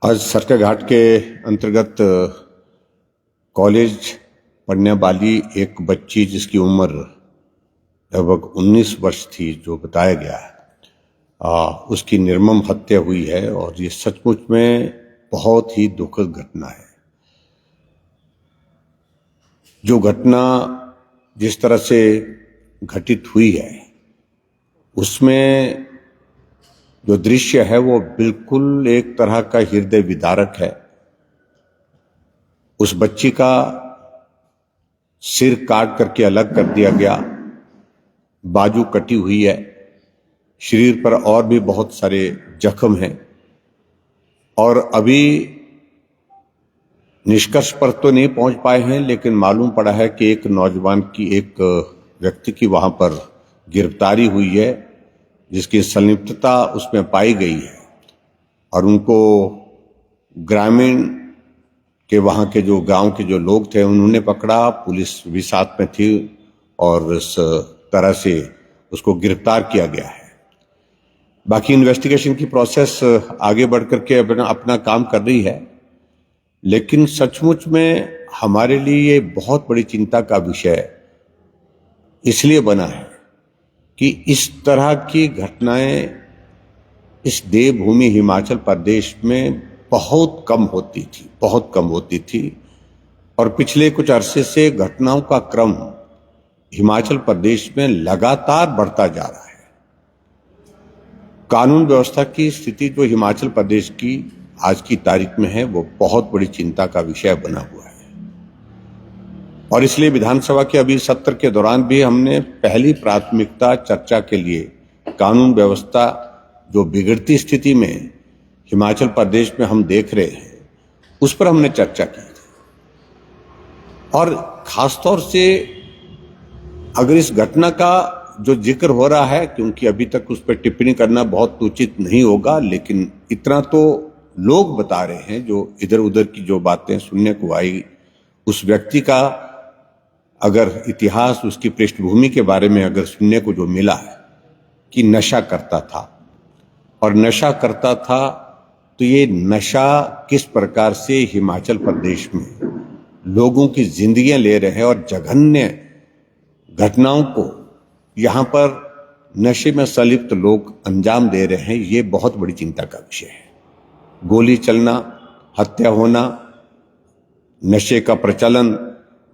आज सरका घाट के अंतर्गत कॉलेज पढ़ने वाली एक बच्ची जिसकी उम्र लगभग 19 वर्ष थी, जो बताया गया है, उसकी निर्मम हत्या हुई है और ये सचमुच में बहुत ही दुखद घटना है। जो घटना जिस तरह से घटित हुई है उसमें जो दृश्य है वो बिल्कुल एक तरह का हृदय विदारक है। उस बच्ची का सिर काट करके अलग कर दिया गया, बाजू कटी हुई है, शरीर पर और भी बहुत सारे जख्म हैं और अभी निष्कर्ष पर तो नहीं पहुंच पाए हैं, लेकिन मालूम पड़ा है कि एक नौजवान की, एक व्यक्ति की वहां पर गिरफ्तारी हुई है जिसकी संलिप्तता उसमें पाई गई है और उनको ग्रामीण के, वहां के जो गांव के जो लोग थे उन्होंने पकड़ा, पुलिस भी साथ में थी और इस तरह से उसको गिरफ्तार किया गया है। बाकी इन्वेस्टिगेशन की प्रोसेस आगे बढ़ करके अपना काम कर रही है, लेकिन सचमुच में हमारे लिए ये बहुत बड़ी चिंता का विषय इसलिए बना है कि इस तरह की घटनाएं इस देवभूमि हिमाचल प्रदेश में बहुत कम होती थी और पिछले कुछ अरसे से घटनाओं का क्रम हिमाचल प्रदेश में लगातार बढ़ता जा रहा है। कानून व्यवस्था की स्थिति जो हिमाचल प्रदेश की आज की तारीख में है वो बहुत बड़ी चिंता का विषय बना हुआ है और इसलिए विधानसभा के अभी सत्र के दौरान भी हमने पहली प्राथमिकता चर्चा के लिए कानून व्यवस्था जो बिगड़ती स्थिति में हिमाचल प्रदेश में हम देख रहे हैं उस पर हमने चर्चा की और खासतौर से अगर इस घटना का जो जिक्र हो रहा है, क्योंकि अभी तक उस पर टिप्पणी करना बहुत उचित नहीं होगा, लेकिन इतना तो लोग बता रहे हैं, जो इधर उधर की जो बातें सुनने को आई, उस व्यक्ति का अगर इतिहास, उसकी पृष्ठभूमि के बारे में अगर सुनने को जो मिला है कि नशा करता था और नशा करता था, तो ये नशा किस प्रकार से हिमाचल प्रदेश में लोगों की जिंदगियां ले रहे हैं और जघन्य घटनाओं को यहां पर नशे में संलिप्त लोग अंजाम दे रहे हैं, ये बहुत बड़ी चिंता का विषय है। गोली चलना, हत्या होना, नशे का प्रचलन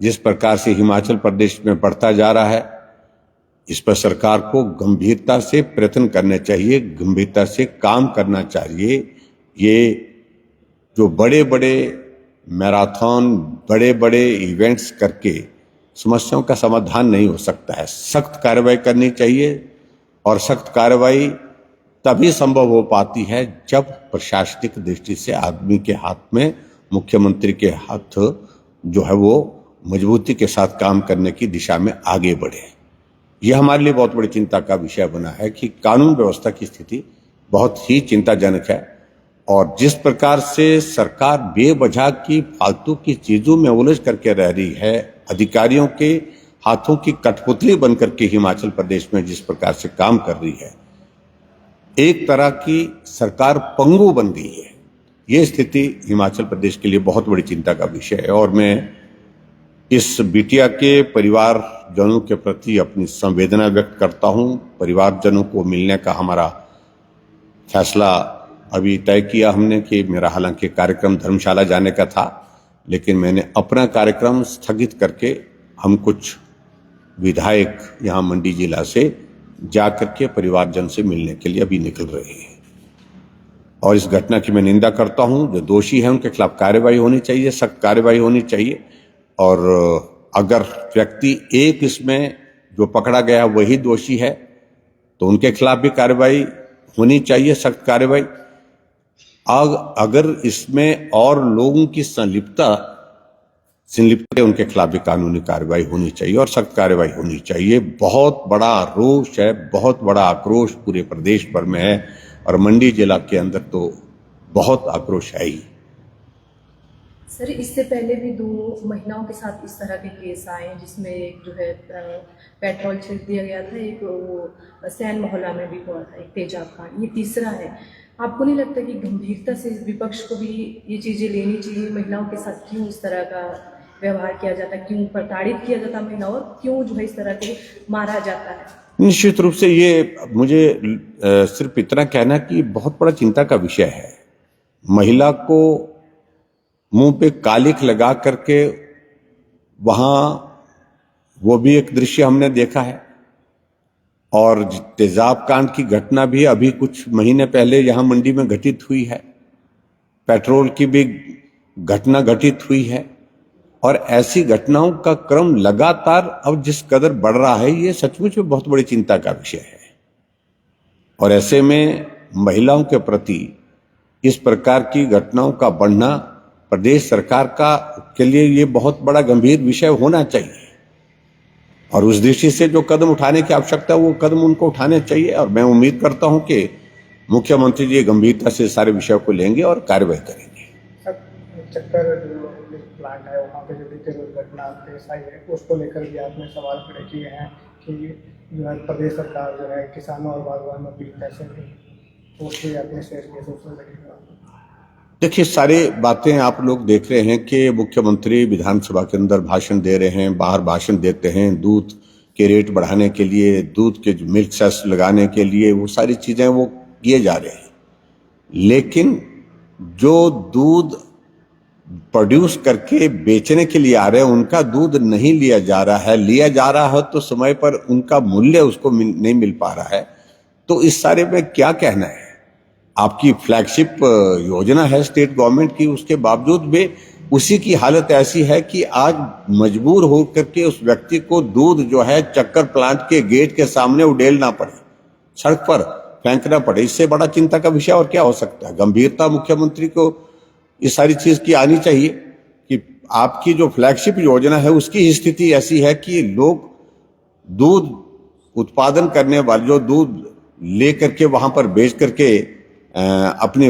जिस प्रकार से हिमाचल प्रदेश में बढ़ता जा रहा है, इस पर सरकार को गंभीरता से प्रयत्न करने चाहिए, गंभीरता से काम करना चाहिए। ये जो बड़े बड़े मैराथन, बड़े बड़े इवेंट्स करके समस्याओं का समाधान नहीं हो सकता है। सख्त कार्रवाई करनी चाहिए और सख्त कार्रवाई तभी संभव हो पाती है जब प्रशासनिक दृष्टि से आदमी के हाथ में, मुख्यमंत्री के हाथ जो है वो मजबूती के साथ काम करने की दिशा में आगे बढ़े। यह हमारे लिए बहुत बड़ी चिंता का विषय बना है कि कानून व्यवस्था की स्थिति बहुत ही चिंताजनक है और जिस प्रकार से सरकार बेवजह की फालतू की चीजों में उलझ करके रह रही है, अधिकारियों के हाथों की कठपुतली बनकर के हिमाचल प्रदेश में जिस प्रकार से काम कर रही है, एक तरह की सरकार पंगु बन गई है। यह स्थिति हिमाचल प्रदेश के लिए बहुत बड़ी चिंता का विषय है और मैं इस बिटिया के परिवारजनों के प्रति अपनी संवेदना व्यक्त करता हूं। परिवारजनों को मिलने का हमारा फैसला अभी तय किया हमने कि मेरा हालांकि कार्यक्रम धर्मशाला जाने का था, लेकिन मैंने अपना कार्यक्रम स्थगित करके हम कुछ विधायक यहाँ मंडी जिला से जाकर के परिवारजन से मिलने के लिए अभी निकल रहे हैं और इस घटना की मैं निंदा करता हूं। जो दोषी है उनके खिलाफ कार्रवाई होनी चाहिए, सख्त कार्रवाई होनी चाहिए और अगर व्यक्ति एक इसमें जो पकड़ा गया वही दोषी है तो उनके खिलाफ भी कार्रवाई होनी चाहिए, सख्त कार्रवाई। अगर इसमें और लोगों की संलिप्तता उनके खिलाफ भी कानूनी कार्रवाई होनी चाहिए और सख्त कार्रवाई होनी चाहिए। बहुत बड़ा रोष है, बहुत बड़ा आक्रोश पूरे प्रदेश भर में है और मंडी जिला के अंदर तो बहुत आक्रोश है ही। सर, इससे पहले भी 2 महिलाओं के साथ इस तरह के केस आए हैं, जिसमें एक जो है पेट्रोल छिड़क दिया गया था, एक वो सैन मोहल्ला में भी हुआ था, एक तेजाब कांड, ये तीसरा है। आपको नहीं लगता कि गंभीरता से इस विपक्ष को भी ये चीज़ें लेनी चाहिए? महिलाओं के साथ क्यों इस तरह का व्यवहार किया जाता है, क्यों प्रताड़ित किया जाता है महिलाओं, और क्यों जो है इस तरह के मारा जाता है? निश्चित रूप से ये मुझे सिर्फ इतना कहना कि बहुत बड़ा चिंता का विषय है। महिला को मुंह पे कालिख लगा करके वहां, वो भी एक दृश्य हमने देखा है। और तेजाब कांड की घटना भी अभी कुछ महीने पहले यहां मंडी में घटित हुई है। पेट्रोल की भी घटना घटित हुई है। और ऐसी घटनाओं का क्रम लगातार अब जिस कदर बढ़ रहा है, ये सचमुच में बहुत बड़ी चिंता का विषय है। और ऐसे में महिलाओं के प्रति इस प्रकार की घटनाओं का बढ़ना प्रदेश सरकार के लिए ये बहुत बड़ा गंभीर विषय होना चाहिए। और उस दृष्टि से जो कदम उठाने की आवश्यकता है, वो कदम उनको उठाने चाहिए। और मैं उम्मीद करता हूं कि मुख्यमंत्री जी गंभीरता से सारे विषयों को लेंगे और कार्रवाई करेंगे। चक्कर जो प्लांट है वहाँ पे जो बीते रोज घटना पेश आई है, उसको लेकर भी आपने सवाल खड़े किए हैं कि जो है प्रदेश सरकार जो है किसानों और बागवानों की पैसे नहीं, उसके अपने शेयर के सोचने लगेगा। देखिए, सारी बातें आप लोग देख रहे हैं कि मुख्यमंत्री विधानसभा के अंदर भाषण दे रहे हैं, बाहर भाषण देते हैं, दूध के रेट बढ़ाने के लिए, दूध के मिल्क सेस लगाने के लिए, वो सारी चीजें वो किए जा रहे हैं। लेकिन जो दूध प्रोड्यूस करके बेचने के लिए आ रहे हैं, उनका दूध नहीं लिया जा रहा है। लिया जा रहा है तो समय पर उनका मूल्य उसको नहीं मिल पा रहा है। तो इस सारे में क्या कहना है? आपकी फ्लैगशिप योजना है स्टेट गवर्नमेंट की, उसके बावजूद भी उसी की हालत ऐसी है कि आज मजबूर होकर के उस व्यक्ति को दूध जो है चक्कर प्लांट के गेट के सामने उड़ेलना पड़े, सड़क पर फेंकना पड़े। इससे बड़ा चिंता का विषय और क्या हो सकता है? गंभीरता मुख्यमंत्री को इस सारी चीज की आनी चाहिए कि आपकी जो फ्लैगशिप योजना है उसकी स्थिति ऐसी है कि लोग दूध उत्पादन करने वाले जो दूध लेकर के वहां पर बेच करके अपने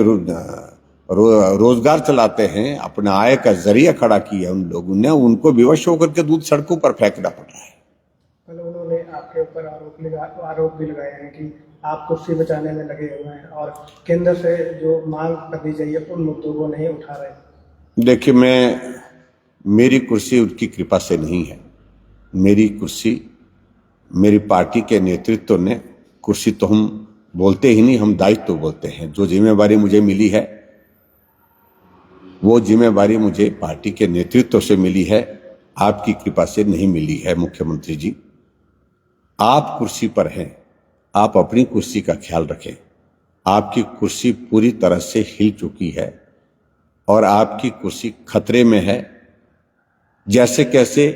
रोजगार चलाते हैं, अपना आय का जरिया खड़ा किया उन लोगों ने, उनको विवश होकर के दूध सड़कों पर फेंकना पड़ रहा है। मतलब उन्होंने आपके ऊपर आरोप भी लगाए हैं कि आप कुर्सी बचाने में लगे हुए हैं और केंद्र से जो मांग करनी चाहिए उन मुद्दों को नहीं उठा रहे। देखिए, मेरी कुर्सी उनकी कृपा से नहीं है। मेरी कुर्सी मेरी पार्टी के नेतृत्व ने, कुर्सी तो हम बोलते ही नहीं, हम दायित्व बोलते हैं। जो जिम्मेवारी मुझे मिली है वो जिम्मेवारी मुझे पार्टी के नेतृत्व से मिली है, आपकी कृपा से नहीं मिली है। मुख्यमंत्री जी, आप कुर्सी पर हैं, आप अपनी कुर्सी का ख्याल रखें। आपकी कुर्सी पूरी तरह से हिल चुकी है और आपकी कुर्सी खतरे में है। जैसे कैसे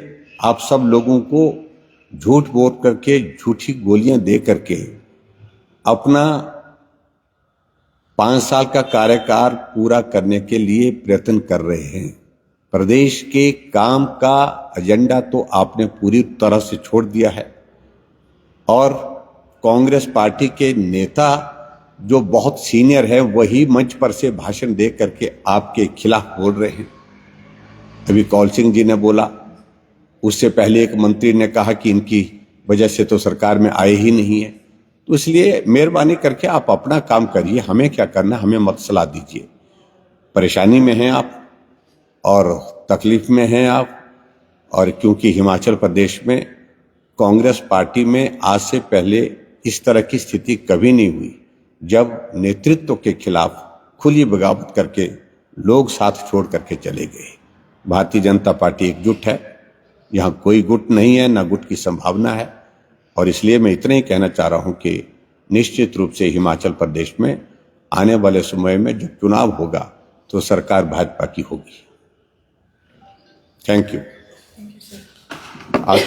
आप सब लोगों को झूठ बोल करके, झूठी गोलियां दे करके अपना 5 साल का कार्यकाल पूरा करने के लिए प्रयत्न कर रहे हैं। प्रदेश के काम का एजेंडा तो आपने पूरी तरह से छोड़ दिया है। और कांग्रेस पार्टी के नेता जो बहुत सीनियर है, वही मंच पर से भाषण दे करके आपके खिलाफ बोल रहे हैं। अभी कौल सिंह जी ने बोला, उससे पहले एक मंत्री ने कहा कि इनकी वजह से तो सरकार में आए ही नहीं है। तो इसलिए मेहरबानी करके आप अपना काम करिए, हमें क्या करना, हमें मत सलाह दीजिए। परेशानी में हैं आप और तकलीफ में हैं आप। और क्योंकि हिमाचल प्रदेश में कांग्रेस पार्टी में आज से पहले इस तरह की स्थिति कभी नहीं हुई, जब नेतृत्व के खिलाफ खुली बगावत करके लोग साथ छोड़ करके चले गए। भारतीय जनता पार्टी एकजुट है, यहां कोई गुट नहीं है, ना गुट की संभावना है। और इसलिए मैं इतना ही कहना चाह रहा हूं कि निश्चित रूप से हिमाचल प्रदेश में आने वाले समय में जब चुनाव होगा तो सरकार भाजपा की होगी। Thank you. आज